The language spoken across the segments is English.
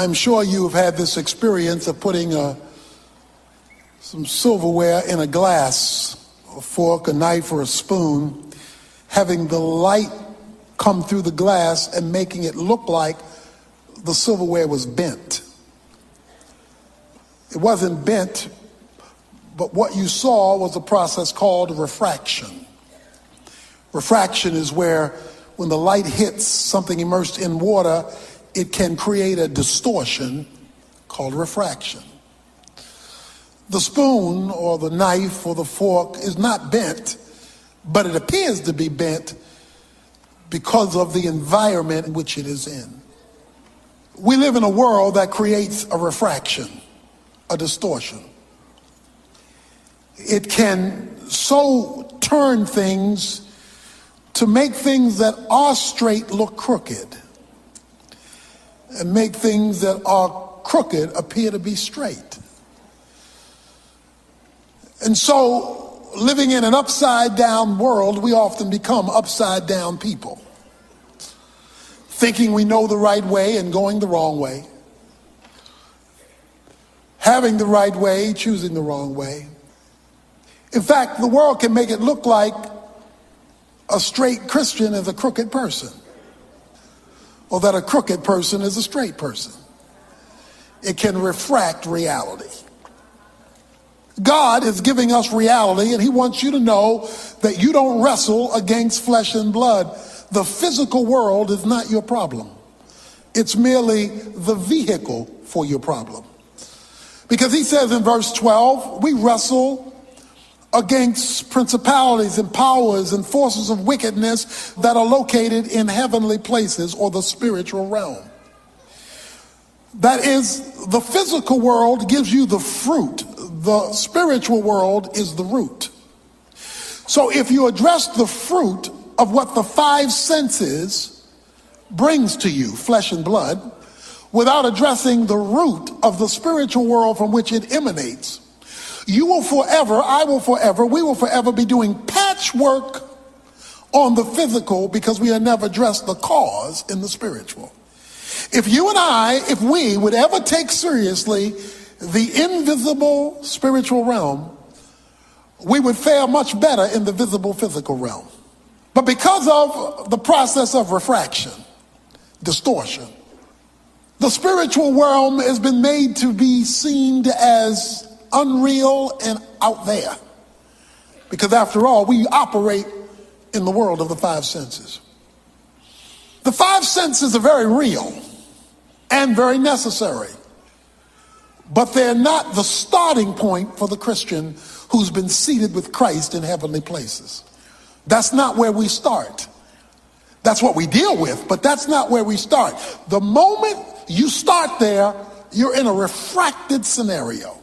I'm sure you have had this experience of putting some silverware in a glass, a fork, a knife, or a spoon, having the light come through the glass and making it look like the silverware was bent. It wasn't bent, but what you saw was a process called refraction. Refraction is where when the light hits something immersed in water, it can create a distortion called refraction. The spoon or the knife or the fork is not bent, but it appears to be bent because of the environment in which it is in. We live in a world that creates a refraction, a distortion. It can so turn things to make things that are straight look crooked, and make things that are crooked appear to be straight. And so, living in an upside down world, we often become upside down people, thinking we know the right way and going the wrong way, having the right way, choosing the wrong way. In fact, the world can make it look like a straight Christian is a crooked person, or that a crooked person is a straight person. It can refract reality. God is giving us reality, and he wants you to know that you don't wrestle against flesh and blood. The physical world is not your problem. It's merely the vehicle for your problem. Because he says in verse 12, we wrestle against principalities and powers and forces of wickedness that are located in heavenly places, or the spiritual realm. That is, the physical world gives you the fruit. The spiritual world is the root. So if you address the fruit of what the five senses brings to you, flesh and blood, without addressing the root of the spiritual world from which it emanates, you will forever, I will forever, we will forever be doing patchwork on the physical because we have never addressed the cause in the spiritual. If you and I, if we would ever take seriously the invisible spiritual realm, we would fare much better in the visible physical realm. But because of the process of refraction, distortion, the spiritual realm has been made to be seen as unreal and out there. Because after all, we operate in the world of the five senses. The five senses are very real and very necessary, but they're not the starting point for the Christian who's been seated with Christ in heavenly places. That's not where we start. That's what we deal with, but that's not where we start. The moment you start there, you're in a refracted scenario,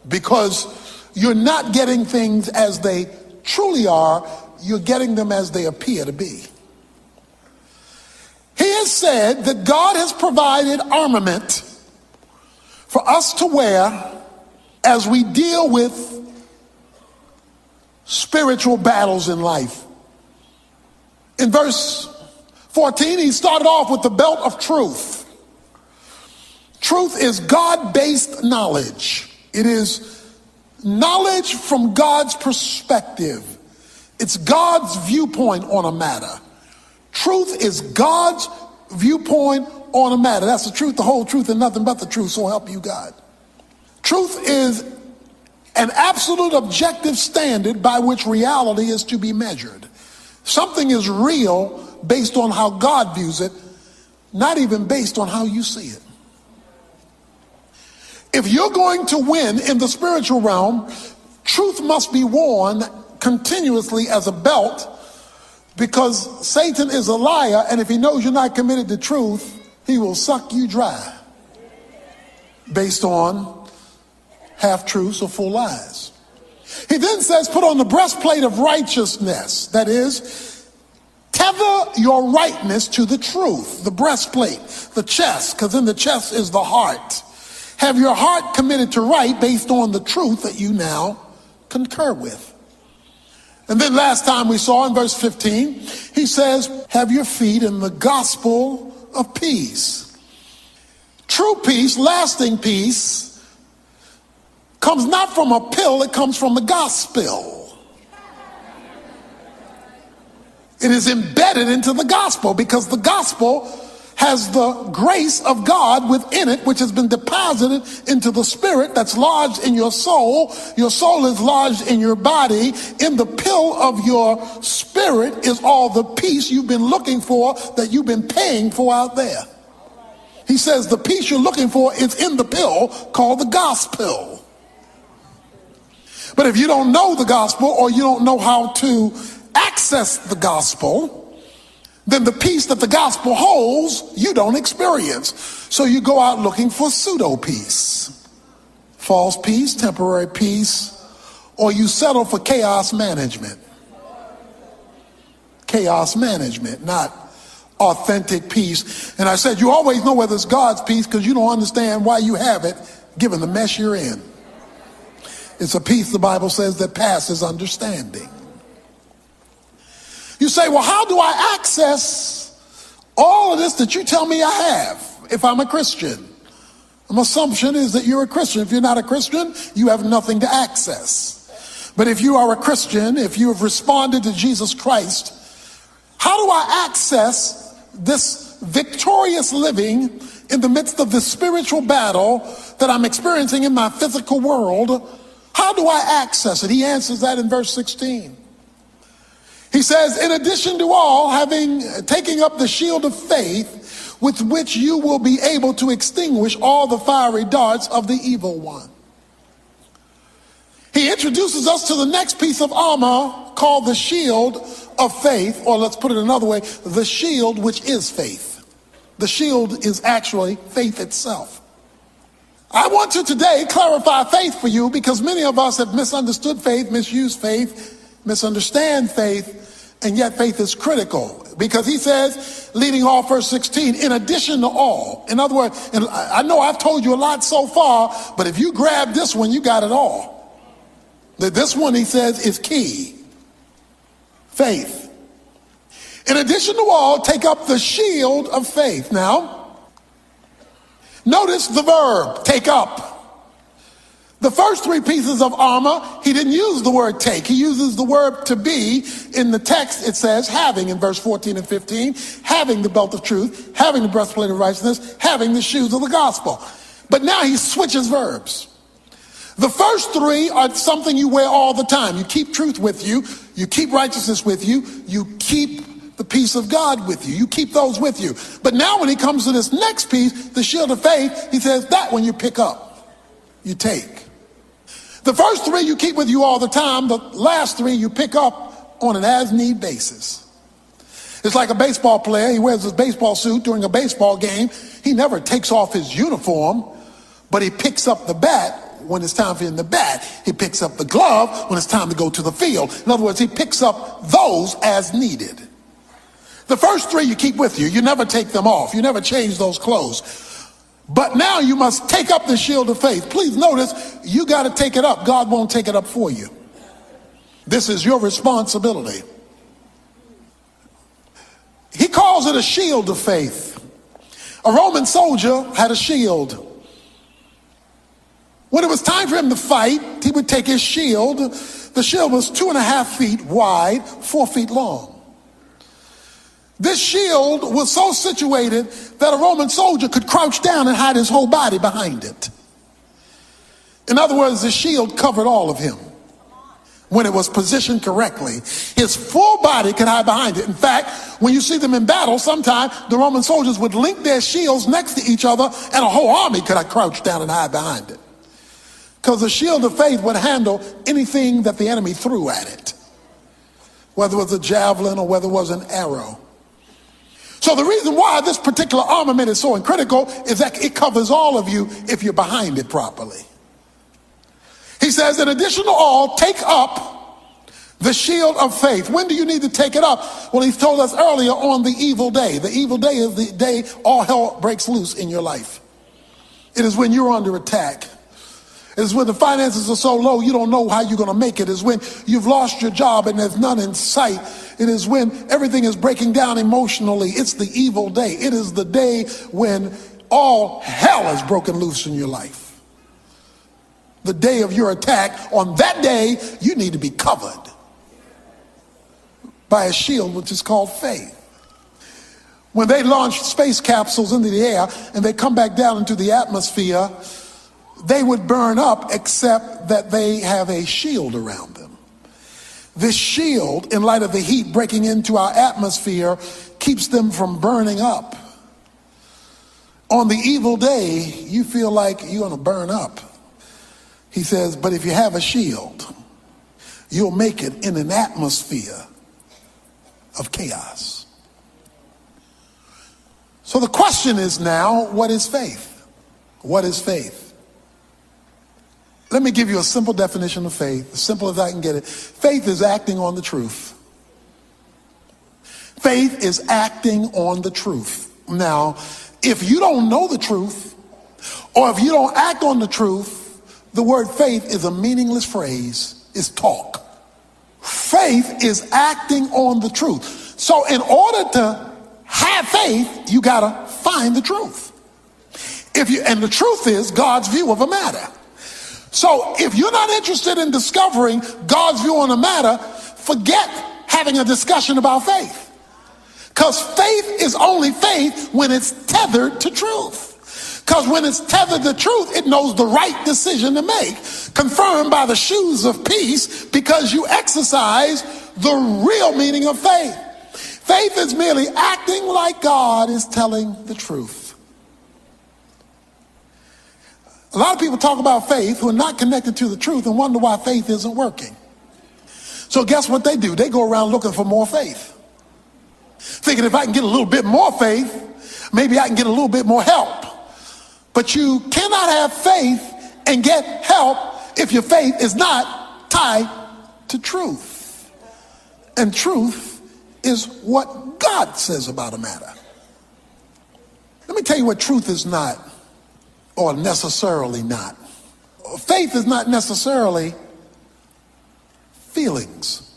because you're not getting things as they truly are, you're getting them as they appear to be. He has said that God has provided armament for us to wear as we deal with spiritual battles in life. In verse 14, he started off with the belt of truth. Truth is God-based knowledge. It is knowledge from God's perspective. It's God's viewpoint on a matter. Truth is God's viewpoint on a matter. That's the truth, the whole truth, and nothing but the truth, so help you God. Truth is an absolute objective standard by which reality is to be measured. Something is real based on how God views it, not even based on how you see it. If you're going to win in the spiritual realm, truth must be worn continuously as a belt, because Satan is a liar, and if he knows you're not committed to truth, he will suck you dry based on half-truths or full lies. He then says, put on the breastplate of righteousness. That is, tether your rightness to the truth. The breastplate, the chest, because in the chest is the heart. Have your heart committed to right based on the truth that you now concur with. And then last time we saw in verse 15, he says, have your feet in the gospel of peace. True peace, lasting peace, comes not from a pill, it comes from the gospel. It is embedded into the gospel because the gospel has the grace of God within it, which has been deposited into the spirit that's lodged in your soul. Your soul is lodged in your body. In the pill of your spirit is all the peace you've been looking for, that you've been paying for out there. He says the peace you're looking for is in the pill called the gospel. But if you don't know the gospel, or you don't know how to access the gospel, then the peace that the gospel holds, you don't experience. So you go out looking for pseudo peace, false peace, temporary peace, or you settle for chaos management. Chaos management, not authentic peace. And I said, you always know whether it's God's peace because you don't understand why you have it, given the mess you're in. It's a peace, the Bible says, that passes understanding. You say, well, how do I access all of this that you tell me I have if I'm a Christian? My assumption is that you're a Christian. If you're not a Christian, you have nothing to access. But if you are a Christian, if you have responded to Jesus Christ, how do I access this victorious living in the midst of this spiritual battle that I'm experiencing in my physical world? How do I access it? He answers that in verse 16. He says, in addition to all, taking up the shield of faith, with which you will be able to extinguish all the fiery darts of the evil one. He introduces us to the next piece of armor called the shield of faith, or let's put it another way, the shield which is faith. The shield is actually faith itself. I want to today clarify faith for you because many of us have misunderstood faith, misused faith, misunderstand faith, and yet faith is critical because he says, leading off verse 16, in addition to all. In other words, and I know I've told you a lot so far, but if you grab this one, you got it all. This one, he says, is key. Faith. In addition to all, take up the shield of faith. Now, notice the verb, take up. The first three pieces of armor, he didn't use the word take. He uses the word to be. In the text, it says having in verse 14 and 15, having the belt of truth, having the breastplate of righteousness, having the shoes of the gospel. But now he switches verbs. The first three are something you wear all the time. You keep truth with you. You keep righteousness with you. You keep the peace of God with you. You keep those with you. But now when he comes to this next piece, the shield of faith, he says that one you pick up, you take. The first three you keep with you all the time. The last three you pick up on an as-need basis. It's like a baseball player. He wears his baseball suit during a baseball game. He never takes off his uniform, but he picks up the bat when it's time for him to bat. He picks up the glove when it's time to go to the field. In other words, he picks up those as needed. The first three you keep with you. You never take them off. You never change those clothes. But now you must take up the shield of faith. Please notice, you got to take it up. God won't take it up for you. This is your responsibility. He calls it a shield of faith. A Roman soldier had a shield. When it was time for him to fight, he would take his shield. The shield was 2.5 feet wide, 4 feet long. This shield was so situated that a Roman soldier could crouch down and hide his whole body behind it. In other words, the shield covered all of him when it was positioned correctly. His full body could hide behind it. In fact, when you see them in battle, sometimes the Roman soldiers would link their shields next to each other and a whole army could have crouched down and hide behind it. Because the shield of faith would handle anything that the enemy threw at it, whether it was a javelin or whether it was an arrow. So the reason why this particular armament is so critical is that it covers all of you if you're behind it properly. He says, in addition to all, take up the shield of faith. When do you need to take it up? Well, he told us earlier, on the evil day. The evil day is the day all hell breaks loose in your life. It is when you're under attack. It is when the finances are so low you don't know how you're going to make it. It is when you've lost your job and there's none in sight. It is when everything is breaking down emotionally. It's the evil day. It is the day when all hell has broken loose in your life. The day of your attack, on that day, you need to be covered by a shield which is called faith. When they launch space capsules into the air and they come back down into the atmosphere, they would burn up except that they have a shield around them. This shield, in light of the heat breaking into our atmosphere, keeps them from burning up. On the evil day, you feel like you're going to burn up. He says, but if you have a shield, you'll make it in an atmosphere of chaos. So the question is now, what is faith? What is faith? Let me give you a simple definition of faith, as simple as I can get it. Faith is acting on the truth. Faith is acting on the truth. Now, if you don't know the truth, or if you don't act on the truth, the word faith is a meaningless phrase. It's talk. Faith is acting on the truth. So in order to have faith, you gotta find the truth. And the truth is God's view of a matter. So if you're not interested in discovering God's view on a matter, forget having a discussion about faith. Because faith is only faith when it's tethered to truth. Because when it's tethered to truth, it knows the right decision to make, confirmed by the shoes of peace, because you exercise the real meaning of faith. Faith is merely acting like God is telling the truth. A lot of people talk about faith who are not connected to the truth and wonder why faith isn't working. So guess what they do? They go around looking for more faith, thinking if I can get a little bit more faith, maybe I can get a little bit more help. But you cannot have faith and get help if your faith is not tied to truth. And truth is what God says about a matter. Let me tell you what truth is not, or necessarily not. Faith is not necessarily feelings.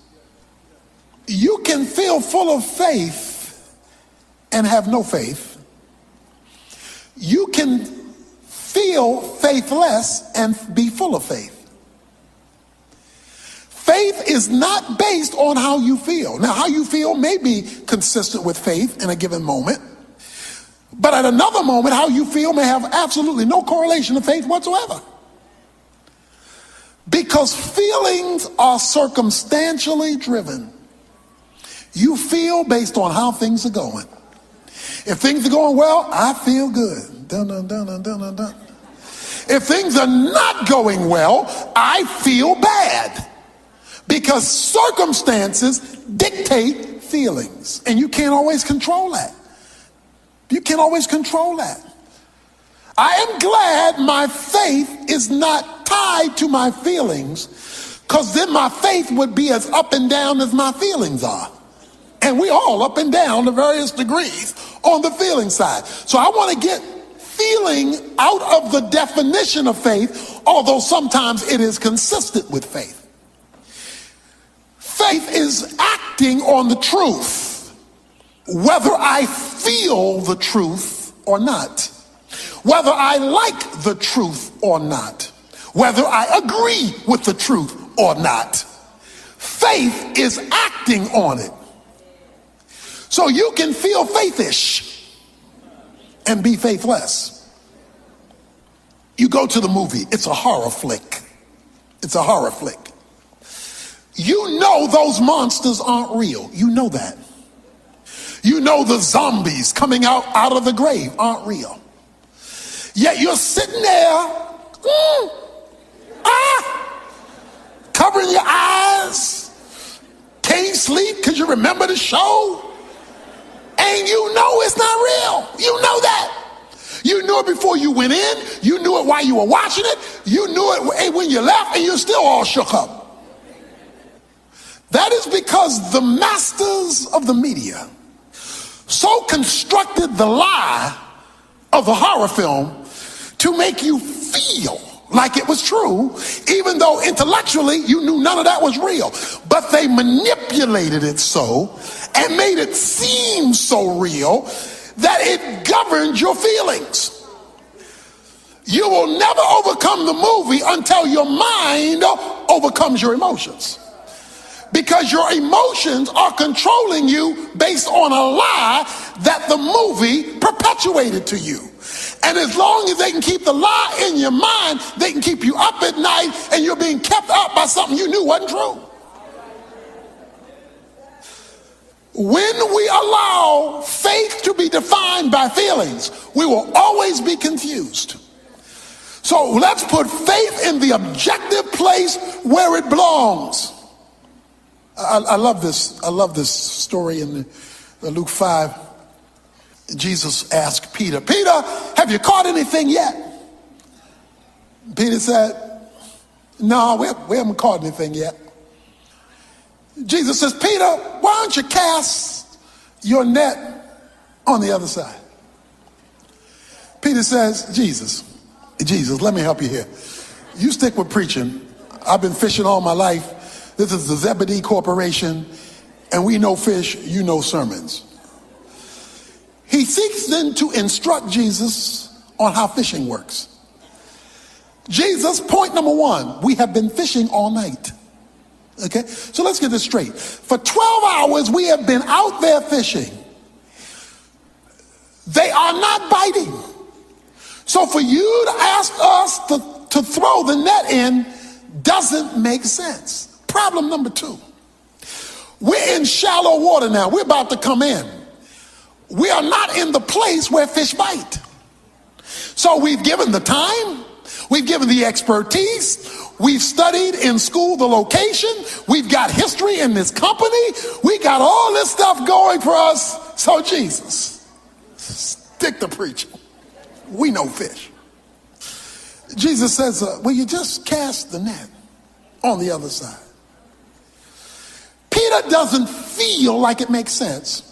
You can feel full of faith and have no faith. You can feel faithless and be full of faith. Faith is not based on how you feel. Now, how you feel may be consistent with faith in a given moment, but at another moment, how you feel may have absolutely no correlation to faith whatsoever. Because feelings are circumstantially driven. You feel based on how things are going. If things are going well, I feel good. Dun, dun, dun, dun, dun, dun, dun. If things are not going well, I feel bad. Because circumstances dictate feelings. And you can't always control that. You can't always control that. I am glad my faith is not tied to my feelings, because then my faith would be as up and down as my feelings are. And we all up and down to various degrees on the feeling side. So I want to get feeling out of the definition of faith, although sometimes it is consistent with faith. Faith is acting on the truth, whether I feel the truth or not, whether I like the truth or not, whether I agree with the truth or not. Faith is acting on it. So you can feel faithish and be faithless. You go to the movie, it's a horror flick. It's a horror flick. You know those monsters aren't real. You know that. You know the zombies coming out of the grave aren't real. Yet you're sitting there, covering your eyes, can't sleep because you remember the show, and you know it's not real. You know that. You knew it before you went in. You knew it while you were watching it. You knew it when you left, and you're still all shook up. That is because the masters of the media so constructed the lie of the horror film to make you feel like it was true, even though intellectually you knew none of that was real. But they manipulated it so and made it seem so real that it governed your feelings. You will never overcome the movie until your mind overcomes your emotions. Because your emotions are controlling you based on a lie that the movie perpetuated to you. And as long as they can keep the lie in your mind, they can keep you up at night, and you're being kept up by something you knew wasn't true. When we allow faith to be defined by feelings, we will always be confused. So let's put faith in the objective place where it belongs. I love this. I love this story in Luke 5. Jesus asked Peter, Peter, have you caught anything yet? Peter said, no, we haven't caught anything yet. Jesus says, Peter, why don't you cast your net on the other side? Peter says, Jesus, let me help you here. You stick with preaching. I've been fishing all my life. This is the Zebedee Corporation, and we know fish, you know sermons. He seeks then to instruct Jesus on how fishing works. Jesus, point number one, we have been fishing all night. Okay, so let's get this straight. For 12 hours, we have been out there fishing. They are not biting. So for you to ask us to throw the net in doesn't make sense. Problem number two, we're in shallow water now. We're about to come in. We are not in the place where fish bite. So we've given the time, we've given the expertise, we've studied in school the location, we've got history in this company, we got all this stuff going for us. So Jesus, stick to preaching. We know fish. Jesus says, will you just cast the net on the other side? Peter doesn't feel like it makes sense.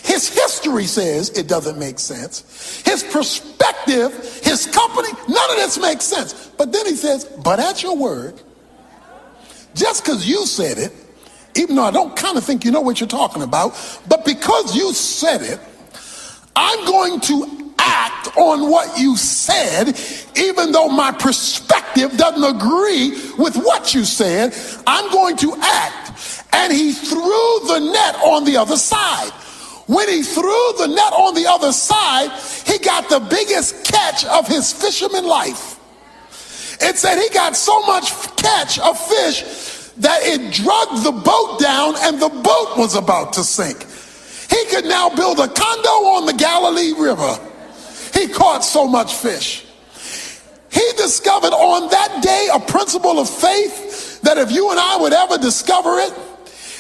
His history says it doesn't make sense. His perspective, his company, none of this makes sense. But then he says, but at your word, just because you said it, even though I don't kind of think you know what you're talking about, but because you said it, I'm going to act on what you said, even though my perspective doesn't agree with what you said. I'm going to act. And he threw the net on the other side. When he threw the net on the other side, he got the biggest catch of his fisherman life. It said he got so much catch of fish that it dragged the boat down and the boat was about to sink. He could now build a condo on the Galilee River. He caught so much fish. He discovered on that day a principle of faith that if you and I would ever discover it,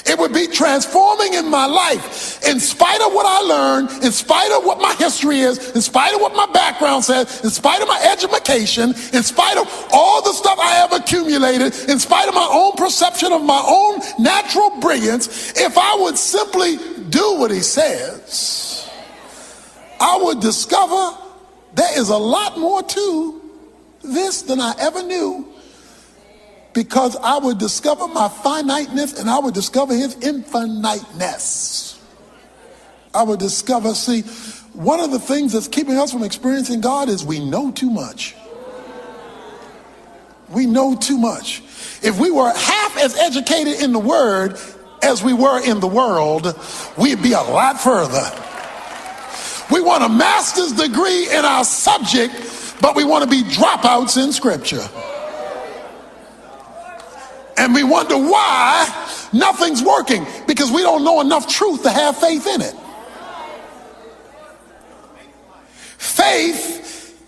it would be transforming in my life. In spite of what I learned, in spite of what my history is, in spite of what my background says, in spite of my education, in spite of all the stuff I have accumulated, in spite of my own perception of my own natural brilliance, if I would simply do what he says, I would discover there is a lot more to this than I ever knew. Because I would discover my finiteness and I would discover his infiniteness. I would discover, see, one of the things that's keeping us from experiencing God is we know too much. We know too much. If we were half as educated in the word as we were in the world, we'd be a lot further. We want a master's degree in our subject, but we want to be dropouts in scripture. And we wonder why nothing's working, because we don't know enough truth to have faith in it. Faith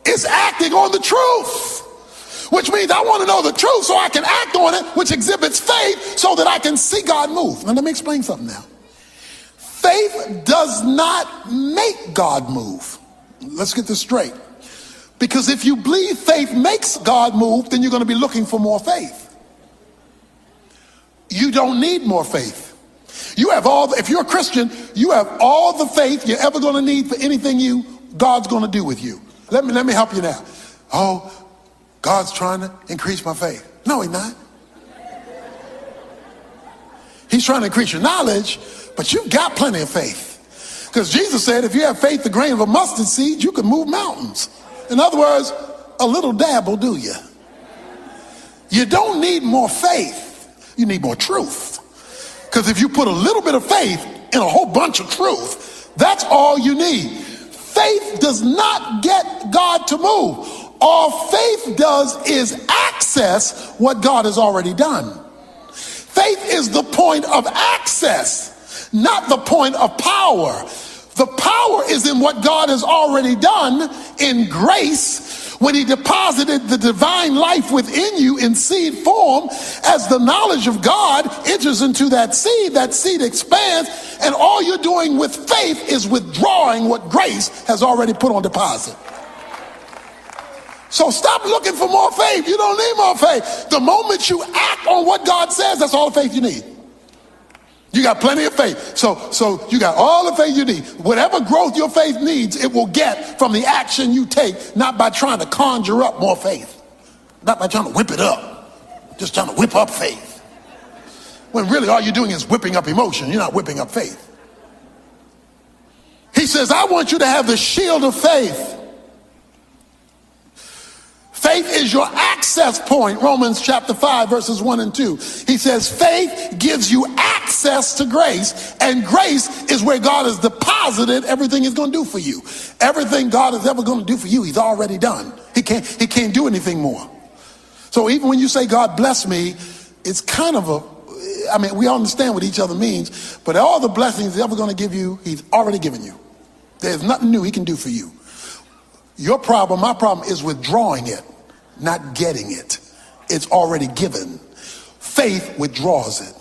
is acting on the truth, which means I want to know the truth so I can act on it, which exhibits faith so that I can see God move. Now let me explain something now. Faith does not make God move. Let's get this straight. Because if you believe faith makes God move, then you're going to be looking for more faith. You don't need more faith. You have if you're a Christian, you have all the faith you're ever going to need for anything God's going to do with you. Let me help you now. Oh, God's trying to increase my faith. No, he's not. He's trying to increase your knowledge, but you've got plenty of faith. Because Jesus said if you have faith the grain of a mustard seed, you can move mountains. In other words, a little dab will do you. You don't need more faith. You need more truth. Because if you put a little bit of faith in a whole bunch of truth, that's all you need. Faith does not get God to move. All faith does is access what God has already done. Faith is the point of access, not the point of power. The power is in what God has already done in grace when he deposited the divine life within you in seed form. As the knowledge of God enters into that seed expands, and all you're doing with faith is withdrawing what grace has already put on deposit. So stop looking for more faith. You don't need more faith. The moment you act on what God says, that's all the faith you need. You got plenty of faith. So you got all the faith you need. Whatever growth your faith needs, it will get from the action you take, not by trying to conjure up more faith. Not by trying to whip it up. Just trying to whip up faith. When really all you're doing is whipping up emotion. You're not whipping up faith. He says, I want you to have the shield of faith. Faith is your access point. Romans chapter 5 verses 1 and 2. He says faith gives you access to grace, and grace is where God has deposited everything he's going to do for you. Everything God is ever going to do for you, he's already done. He can't do anything more. So even when you say God bless me, it's kind of we understand what each other means, but all the blessings he's ever going to give you, he's already given you. There's nothing new he can do for you. Your problem, my problem, is withdrawing it, not getting it. It's already given. Faith withdraws it.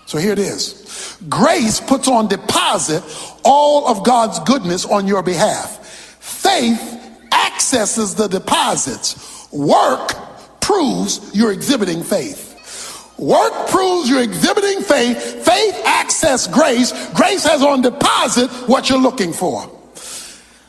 So here it is. Grace puts on deposit all of God's goodness on your behalf. Faith accesses the deposits. Work proves you're exhibiting faith. Work proves you're exhibiting faith. Faith accesses grace. Grace has on deposit what you're looking for.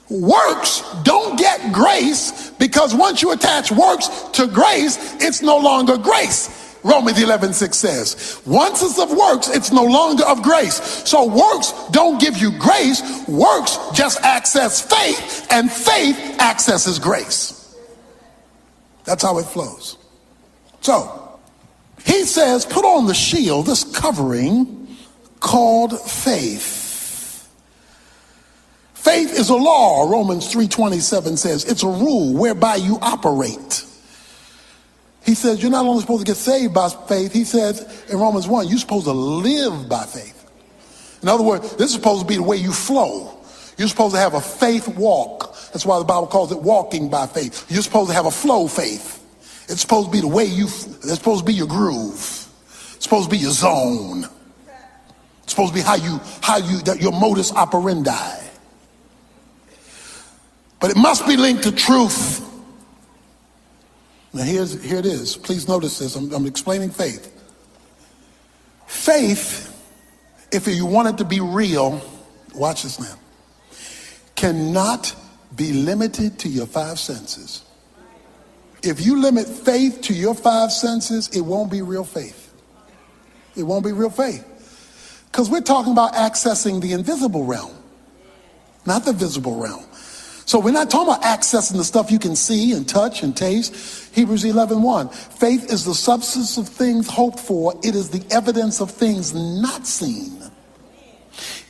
Works don't get grace, because once you attach works to grace, it's no longer grace. Romans 11:6 says, once it's of works, it's no longer of grace. So works don't give you grace. Works just access faith, and faith accesses grace. That's how it flows. So he says, put on the shield, this covering called faith. Faith is a law, Romans 3:27 says. It's a rule whereby you operate. He says you're not only supposed to get saved by faith, he says in Romans 1, you're supposed to live by faith. In other words, this is supposed to be the way you flow. You're supposed to have a faith walk. That's why the Bible calls it walking by faith. You're supposed to have a flow faith. It's supposed to be the way it's supposed to be your groove. It's supposed to be your zone. It's supposed to be your modus operandi. But it must be linked to truth. Now here it is. Please notice this. I'm explaining faith. Faith, if you want it to be real, watch this now, cannot be limited to your five senses. If you limit faith to your five senses, it won't be real faith. It won't be real faith. Because we're talking about accessing the invisible realm, not the visible realm. So we're not talking about accessing the stuff you can see and touch and taste. Hebrews 11:1. Faith is the substance of things hoped for. It is the evidence of things not seen.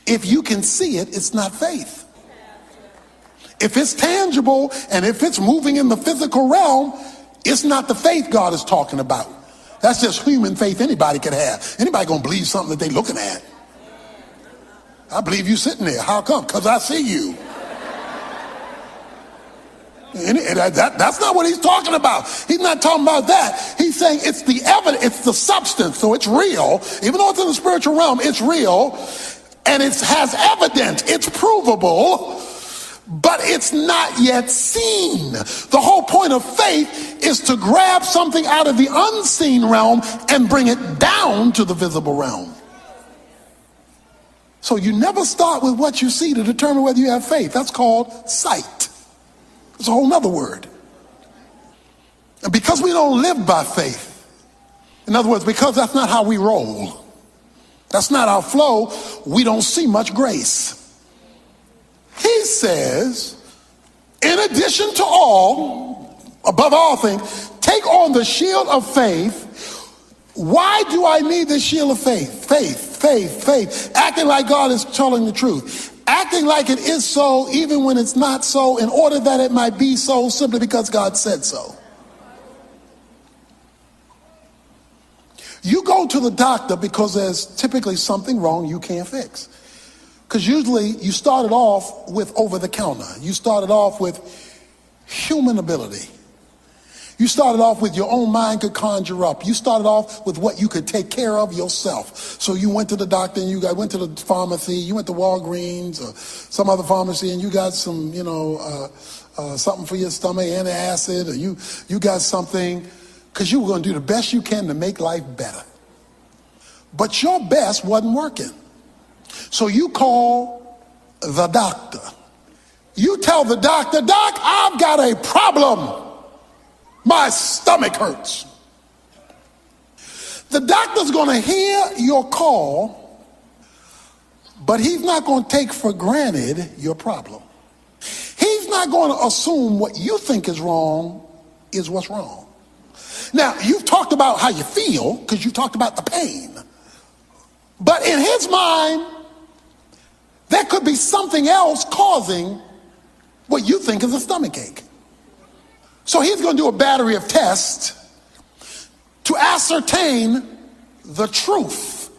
If you can see it, it's not faith. If it's tangible and if it's moving in the physical realm, it's not the faith God is talking about. That's just human faith anybody can have. Anybody gonna believe something that they looking at? I believe you sitting there. How come? Because I see you. And that's not what he's talking about. He's not talking about that. He's saying it's the evidence, it's the substance, so it's real. Even though it's in the spiritual realm, it's real, and it has evidence, it's provable, but it's not yet seen. The whole point of faith is to grab something out of the unseen realm and bring it down to the visible realm. So you never start with what you see to determine whether you have faith. That's called sight. It's a whole nother word. And because we don't live by faith, in other words, because that's not how we roll, that's not our flow, we don't see much grace. He says, in addition addition to all, above all things, take on the shield of faith. Why do I need the shield of faith? Faith. Acting like God is telling the truth. Acting like it is so even when it's not so, in order that it might be so simply because God said so. You go to the doctor because there's typically something wrong you can't fix. Because usually you started off with over the counter. You started off with human ability. You started off with your own mind could conjure up. You started off with what you could take care of yourself. So you went to the doctor and went to the pharmacy. You went to Walgreens or some other pharmacy and you got some, something for your stomach, antacid, or you got something because you were going to do the best you can to make life better. But your best wasn't working. So you call the doctor. You tell the doctor, Doc, I've got a problem. My stomach hurts. The doctor's going to hear your call, but he's not going to take for granted your problem. He's not going to assume what you think is wrong is what's wrong. Now, you've talked about how you feel because you talked about the pain. But in his mind, there could be something else causing what you think is a stomach ache. So he's going to do a battery of tests to ascertain the truth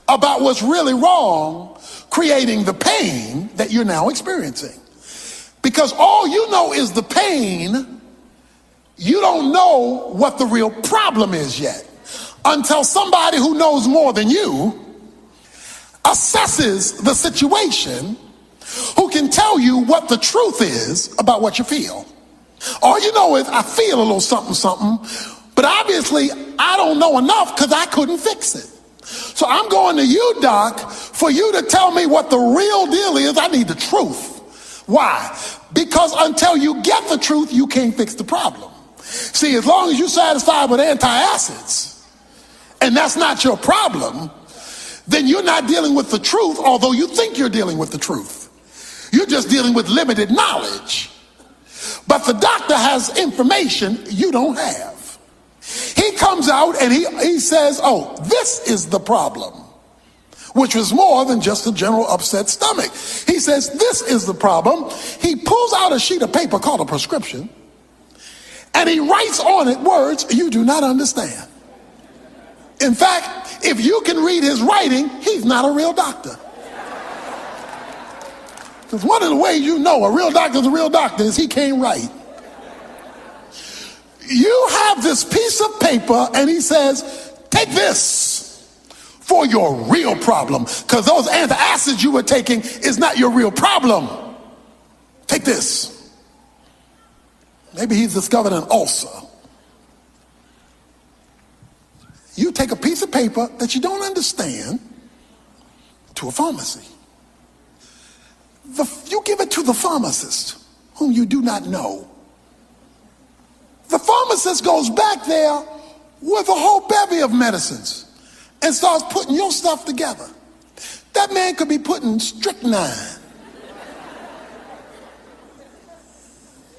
about what's really wrong, creating the pain that you're now experiencing. Because all you know is the pain, you don't know what the real problem is yet until somebody who knows more than you assesses the situation, who can tell you what the truth is about what you feel. All you know is I feel a little something, but obviously I don't know enough because I couldn't fix it. So I'm going to you, Doc, for you to tell me what the real deal is. I need the truth. Why? Because until you get the truth, you can't fix the problem. See, as long as you're satisfied with antacids, and that's not your problem, then you're not dealing with the truth, although you think you're dealing with the truth. You're just dealing with limited knowledge. But the doctor has information you don't have. He comes out and he says, oh, this is the problem, which was more than just a general upset stomach. He says, this is the problem. He pulls out a sheet of paper called a prescription, and he writes on it words you do not understand. In fact, if you can read his writing, he's not a real doctor. Because one of the ways you know a real doctor is a real doctor is he can't write. You have this piece of paper and he says, take this for your real problem. Because those antacids you were taking is not your real problem. Take this. Maybe he's discovered an ulcer. You take a piece of paper that you don't understand to a pharmacy. You give it to the pharmacist, whom you do not know. The pharmacist goes back there with a whole bevy of medicines and starts putting your stuff together. That man could be putting strychnine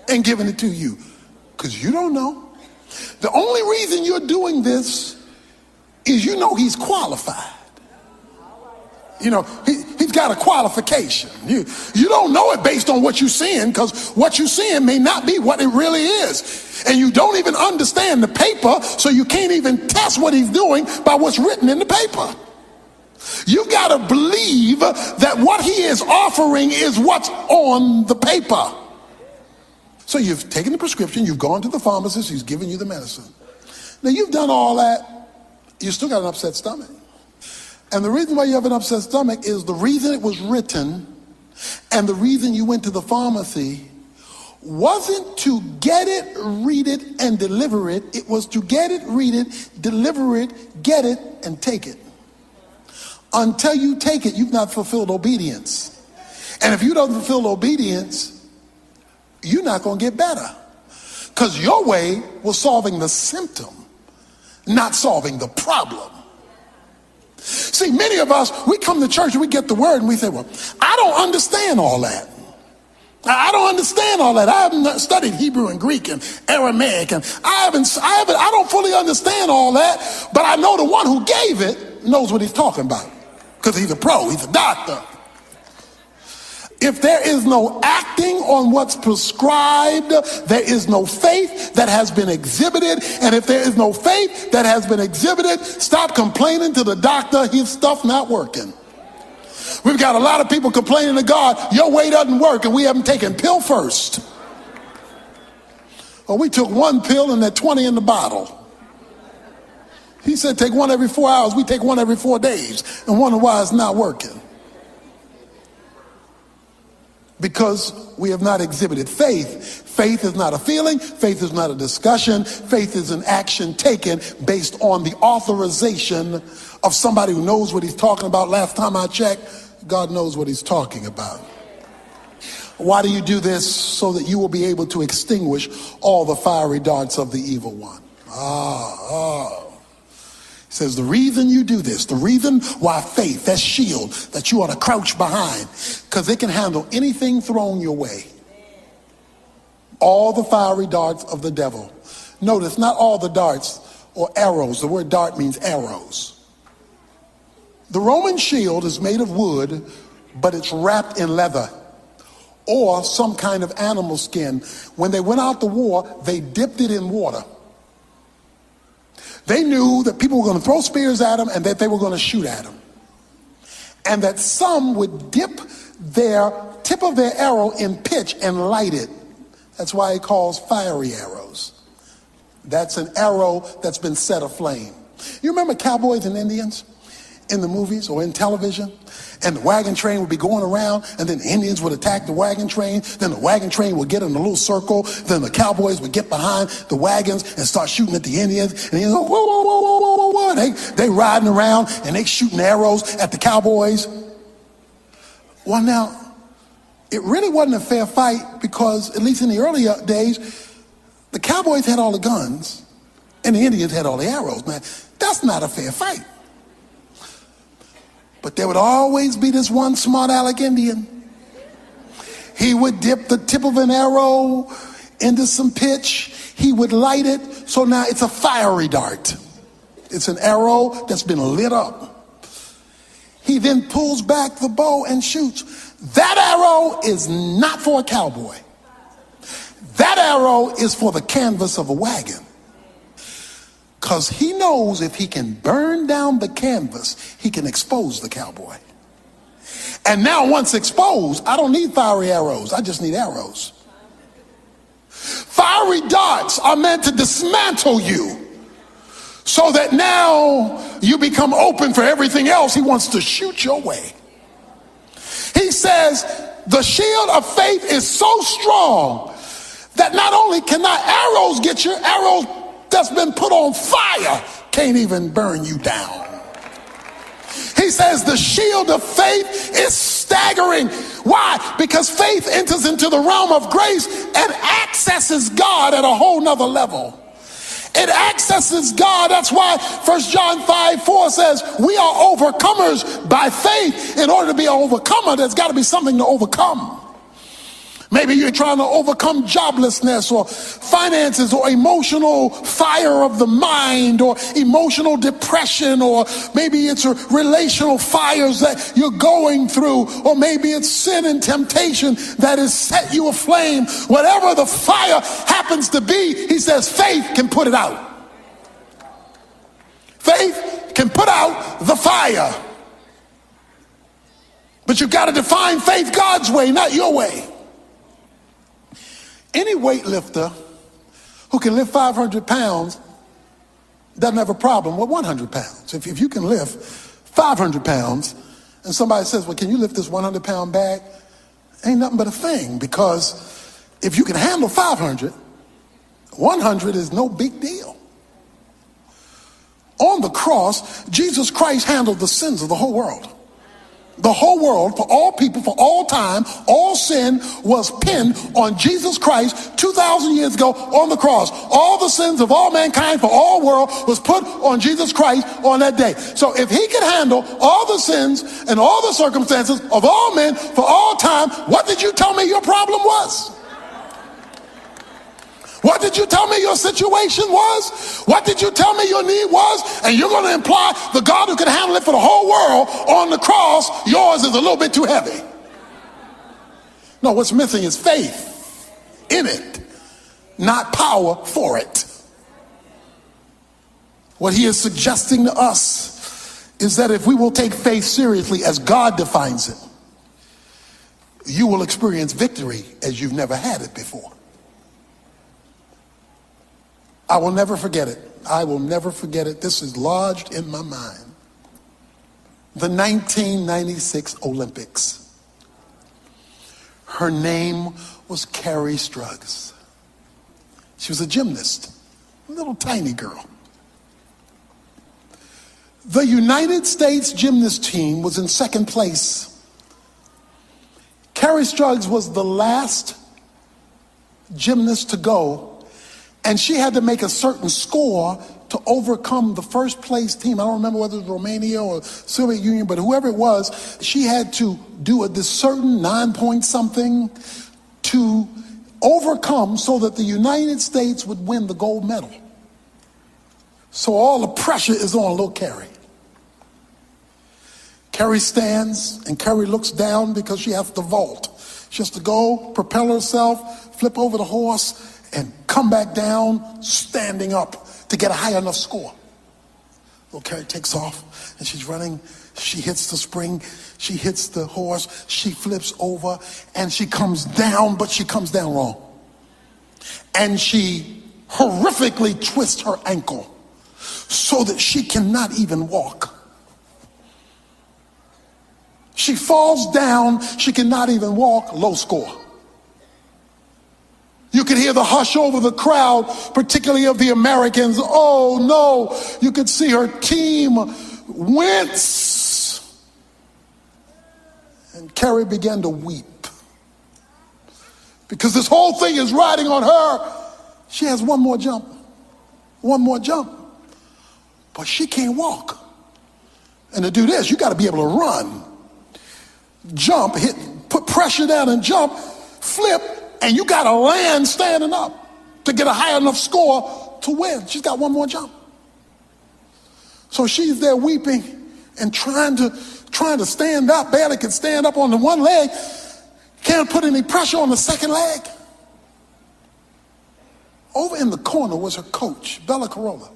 and giving it to you because you don't know. The only reason you're doing this is you know he's qualified. You know, he's got a qualification. You don't know it based on what you're seeing, because what you're seeing may not be what it really is. And you don't even understand the paper, so you can't even test what he's doing by what's written in the paper. You've got to believe that what he is offering is what's on the paper. So you've taken the prescription, you've gone to the pharmacist, he's giving you the medicine. Now you've done all that, you still got an upset stomach. And the reason why you have an upset stomach is the reason it was written and the reason you went to the pharmacy wasn't to get it, read it, and deliver it. It was to get it, read it, deliver it, get it, and take it. Until you take it, you've not fulfilled obedience. And if you don't fulfill obedience, you're not going to get better. Because your way was solving the symptom, not solving the problem. See, many of us, we come to church and we get the word and we say, well, I don't understand all that. I don't understand all that. I haven't studied Hebrew and Greek and Aramaic, and I don't fully understand all that, but I know the one who gave it knows what he's talking about, because he's a pro, he's a doctor. If there is no acting on what's prescribed, there is no faith that has been exhibited. And if there is no faith that has been exhibited, stop complaining to the doctor, his stuff not working. We've got a lot of people complaining to God, your way doesn't work, and we haven't taken pill first. Well, we took one pill and there 20 in the bottle. He said take one every 4 hours. We take one every 4 days and wonder why it's not working. Because we have not exhibited faith. Faith is not a feeling. Faith is not a discussion. Faith is an action taken based on the authorization of somebody who knows what he's talking about. Last time I checked, God knows what he's talking about. Why do you do this? So that you will be able to extinguish all the fiery darts of the evil one. He says the reason you do this, the reason why faith, that shield that you ought to crouch behind, because it can handle anything thrown your way. All the fiery darts of the devil. Notice, not all the darts or arrows. The word dart means arrows. The Roman shield is made of wood, but it's wrapped in leather or some kind of animal skin. When they went out to war, they dipped it in water. They knew that people were going to throw spears at them and that they were going to shoot at them. And that some would dip their tip of their arrow in pitch and light it. That's why he calls fiery arrows. That's an arrow that's been set aflame. You remember cowboys and Indians in the movies or in television? And the wagon train would be going around, and then the Indians would attack the wagon train. Then the wagon train would get in a little circle. Then the cowboys would get behind the wagons and start shooting at the Indians. And you know, whoa, whoa, whoa, whoa, whoa, whoa. They riding around and they shooting arrows at the cowboys. Well, now, it really wasn't a fair fight because, at least in the earlier days, the cowboys had all the guns and the Indians had all the arrows. Man, that's not a fair fight. But there would always be this one smart aleck Indian. He would dip the tip of an arrow into some pitch. He would light it. So now it's a fiery dart. It's an arrow that's been lit up. He then pulls back the bow and shoots. That arrow is not for a cowboy. That arrow is for the canvas of a wagon. Because he knows if he can burn down the canvas, he can expose the cowboy. And now once exposed, I don't need fiery arrows. I just need arrows. Fiery darts are meant to dismantle you so that now you become open for everything else he wants to shoot your way. He says the shield of faith is so strong that not only cannot arrows get your arrows that's been put on fire can't even burn you down. He says the shield of faith is staggering. Why? Because faith enters into the realm of grace and accesses God at a whole nother level. It accesses God. That's why 1 John 5:4 says we are overcomers by faith. In order to be an overcomer, there's got to be something to overcome. Maybe you're trying to overcome joblessness or finances or emotional fire of the mind or emotional depression, or maybe it's relational fires that you're going through, or maybe it's sin and temptation that has set you aflame. Whatever the fire happens to be, he says faith can put it out. Faith can put out the fire. But you've got to define faith God's way, not your way. Any weightlifter who can lift 500 pounds doesn't have a problem with 100 pounds. If you can lift 500 pounds and somebody says, well, can you lift this 100-pound bag? Ain't nothing but a thing, because if you can handle 500, 100 is no big deal. On the cross, Jesus Christ handled the sins of the whole world. The whole world, for all people, for all time, all sin was pinned on Jesus Christ 2,000 years ago on the cross. All the sins of all mankind for all world was put on Jesus Christ on that day. So if he could handle all the sins and all the circumstances of all men for all time, what did you tell me your problem was? What did you tell me your situation was? What did you tell me your need was? And you're going to imply the God who can handle it for the whole world on the cross, yours is a little bit too heavy. No, what's missing is faith in it, not power for it. What he is suggesting to us is that if we will take faith seriously as God defines it, you will experience victory as you've never had it before. I will never forget it. I will never forget it. This is lodged in my mind. The 1996 Olympics. Her name was Carrie Struggs. She was a gymnast, a little tiny girl. The United States gymnast team was in second place. Carrie Struggs was the last gymnast to go, and she had to make a certain score to overcome the first place team. I don't remember whether it was Romania or Soviet Union, but whoever it was, she had to do this certain 9-point something to overcome so that the United States would win the gold medal. So all the pressure is on little Carrie. Carrie stands and Carrie looks down because she has to vault. She has to go, propel herself, flip over the horse, and come back down standing up to get a high enough score. Little Carrie takes off and she's running. She hits the spring. She hits the horse. She flips over and she comes down, but she comes down wrong. And she horrifically twists her ankle so that she cannot even walk. She falls down. She cannot even walk. Low score. You could hear the hush over the crowd, particularly of the Americans. Oh no, you could see her team wince. And Carrie began to weep. Because this whole thing is riding on her. She has one more jump. One more jump. But she can't walk. And to do this, you got to be able to run. Jump, hit, put pressure down and jump, flip, and you got to land standing up to get a high enough score to win. She's got one more jump. So she's there weeping and trying to stand up. Barely can stand up on the one leg. Can't put any pressure on the second leg. Over in the corner was her coach, Bella Carolla,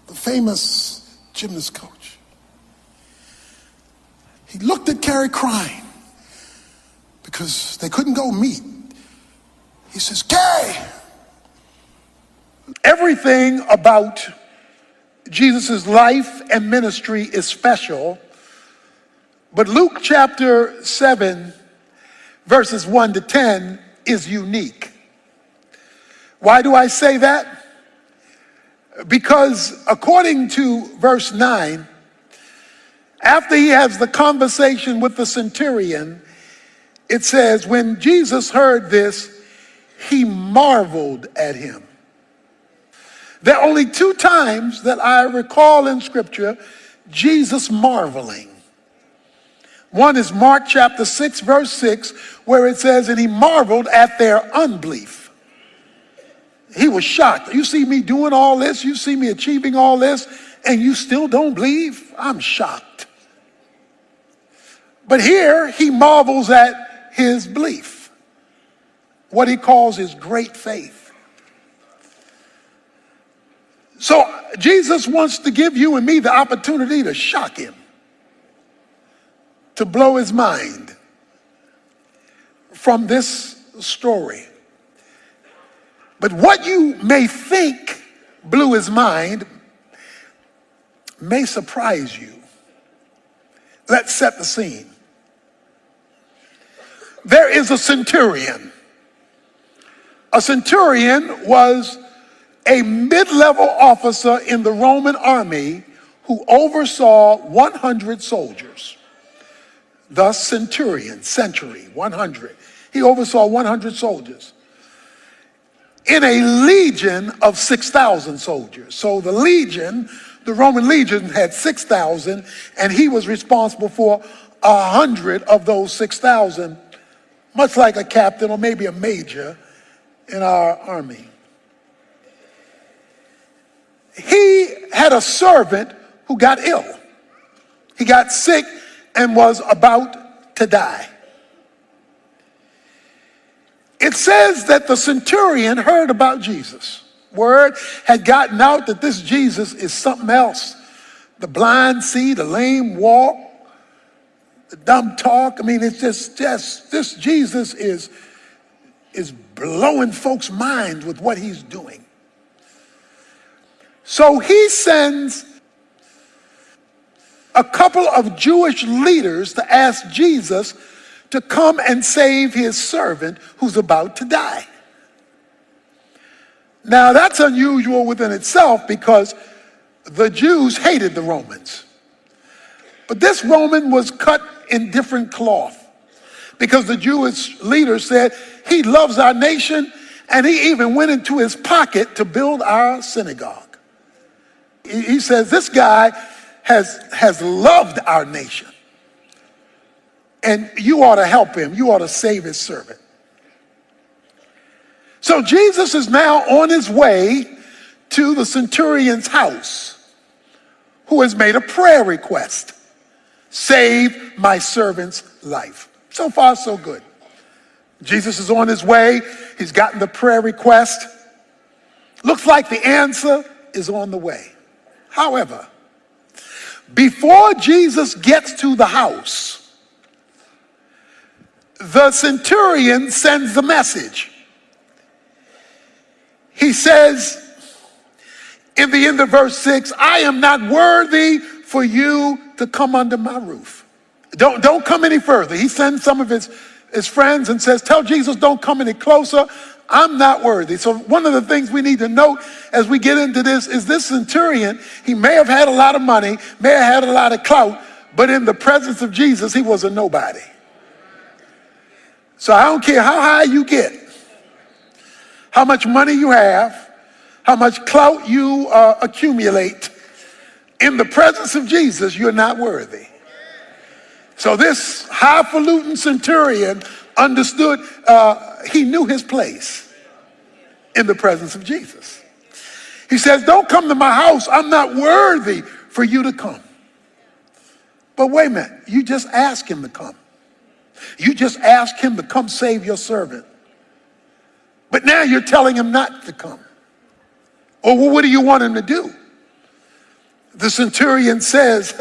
the famous gymnast coach. He looked at Carrie crying because they couldn't go meet. He says, Carrie, everything about Jesus' life and ministry is special, but Luke chapter 7, verses 1 to 10 is unique. Why do I say that? Because according to verse 9, after he has the conversation with the centurion, it says, when Jesus heard this, he marveled at him. There are only 2 times that I recall in Scripture Jesus marveling. One is Mark chapter 6, verse 6, where it says, and he marveled at their unbelief. He was shocked. You see me doing all this, you see me achieving all this, and you still don't believe? I'm shocked. But here he marvels at his belief. What he calls his great faith. So Jesus wants to give you and me the opportunity to shock him, to blow his mind from this story. But what you may think blew his mind may surprise you. Let's set the scene. There is a centurion. A centurion was a mid-level officer in the Roman army who oversaw 100 soldiers. the century, 100. He oversaw 100 soldiers in a legion of 6,000 soldiers. So the Roman legion had 6,000, and he was responsible for 100 of those 6,000, much like a captain or maybe a major in our army. He had a servant who got ill. He got sick and was about to die. It says that the centurion heard about Jesus. Word had gotten out that this Jesus is something else. The blind see, the lame walk, the dumb talk. I mean, it's just this Jesus is blowing folks' minds with what he's doing. So he sends a couple of Jewish leaders to ask Jesus to come and save his servant who's about to die. Now that's unusual within itself because the Jews hated the Romans. But this Roman was cut in different cloth because the Jewish leaders said he loves our nation, and he even went into his pocket to build our synagogue. He says this guy has loved our nation, and you ought to help him. You ought to save his servant. So Jesus is now on his way to the centurion's house, who has made a prayer request. Save my servant's life. So far, so good. Jesus is on his way. He's gotten the prayer request. Looks like the answer is on the way. However, before Jesus gets to the house, the centurion sends the message. He says in the end of verse 6, I am not worthy for you to come under my roof. Don't come any further. He sends some of his friends and says, tell Jesus don't come any closer. I'm not worthy. So one of the things we need to note as we get into this is this centurion, he may have had a lot of money, may have had a lot of clout, but in the presence of Jesus, he was a nobody. So I don't care how high you get, how much money you have, how much clout you accumulate, in the presence of Jesus, you're not worthy. So this highfalutin centurion understood, he knew his place in the presence of Jesus. He says, don't come to my house. I'm not worthy for you to come. But wait a minute, you just asked him to come. You just asked him to come save your servant. But now you're telling him not to come. Or well, what do you want him to do? The centurion says,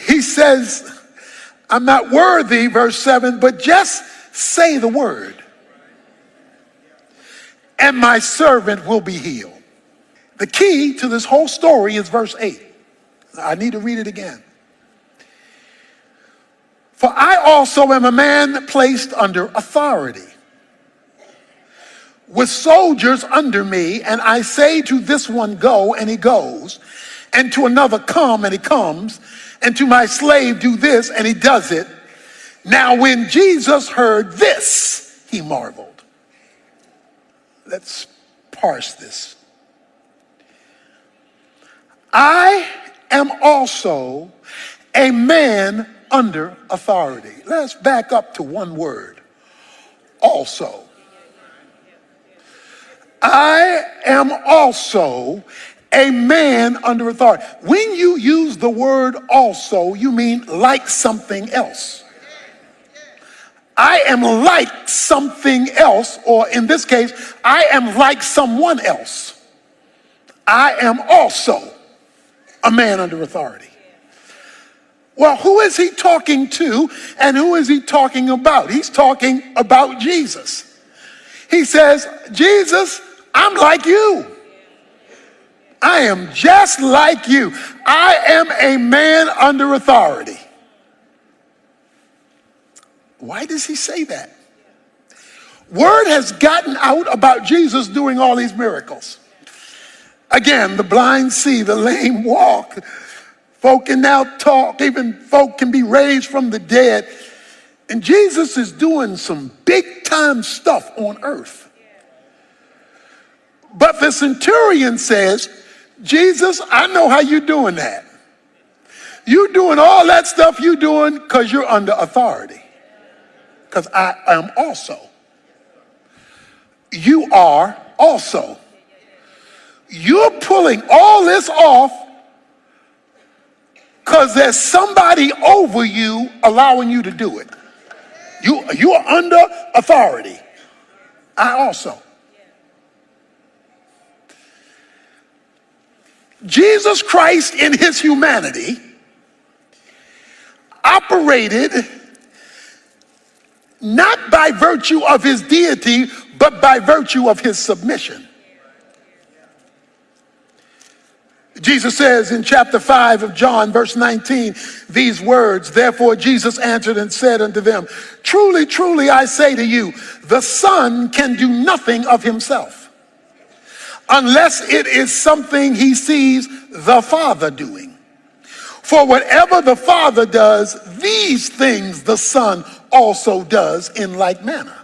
he says, I'm not worthy, verse 7, but just say the word, and my servant will be healed. The key to this whole story is verse 8. I need to read it again. For I also am a man placed under authority, with soldiers under me, and I say to this one, go, and he goes, and to another, come, and he comes, and to my slave, do this, and he does it. Now when Jesus heard this, he marveled. Let's parse this. I am also a man under authority. Let's back up to one word. Also. I am also a man under authority. When you use the word also, you mean like something else. I am like something else, or in this case, I am like someone else. I am also a man under authority. Well, who is he talking to, and who is he talking about? He's talking about Jesus. He says, Jesus, I'm like you. I am just like you. I am a man under authority. Why does he say that? Word has gotten out about Jesus doing all these miracles. Again, the blind see, the lame walk, Folk can now talk, even folk can be raised from the dead. And Jesus is doing some big time stuff on earth. But the centurion says, Jesus, I know how you're doing that. You're doing all that stuff you're doing because you're under authority. Because I am also. You are also. You're pulling all this off because there's somebody over you allowing you to do it. You are under authority. I also. Jesus Christ in his humanity operated not by virtue of his deity, but by virtue of his submission. Jesus says in chapter 5 of John, verse 19, these words, therefore Jesus answered and said unto them, truly, truly, I say to you, the Son can do nothing of himself, unless it is something he sees the Father doing. For whatever the Father does, these things the Son also does in like manner.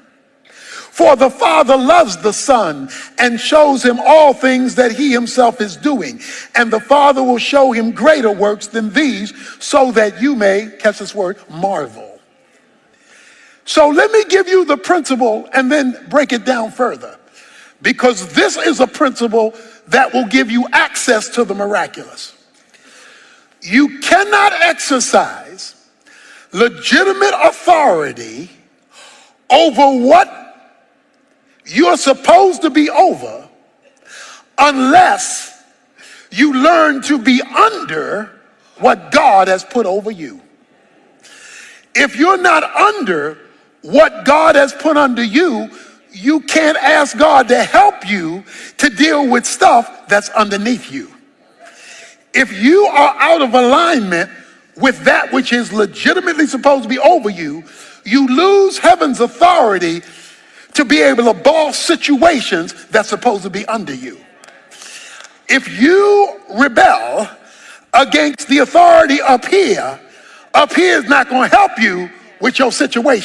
For the Father loves the Son and shows him all things that he himself is doing. And the Father will show him greater works than these, so that you may, catch this word, marvel. So let me give you the principle and then break it down further. Because this is a principle that will give you access to the miraculous. You cannot exercise legitimate authority over what you're supposed to be over unless you learn to be under what God has put over you. If you're not under what God has put under you, you can't ask God to help you to deal with stuff that's underneath you. If you are out of alignment with that which is legitimately supposed to be over you, you lose heaven's authority to be able to boss situations that's supposed to be under you. If you rebel against the authority up here is not going to help you with your situation.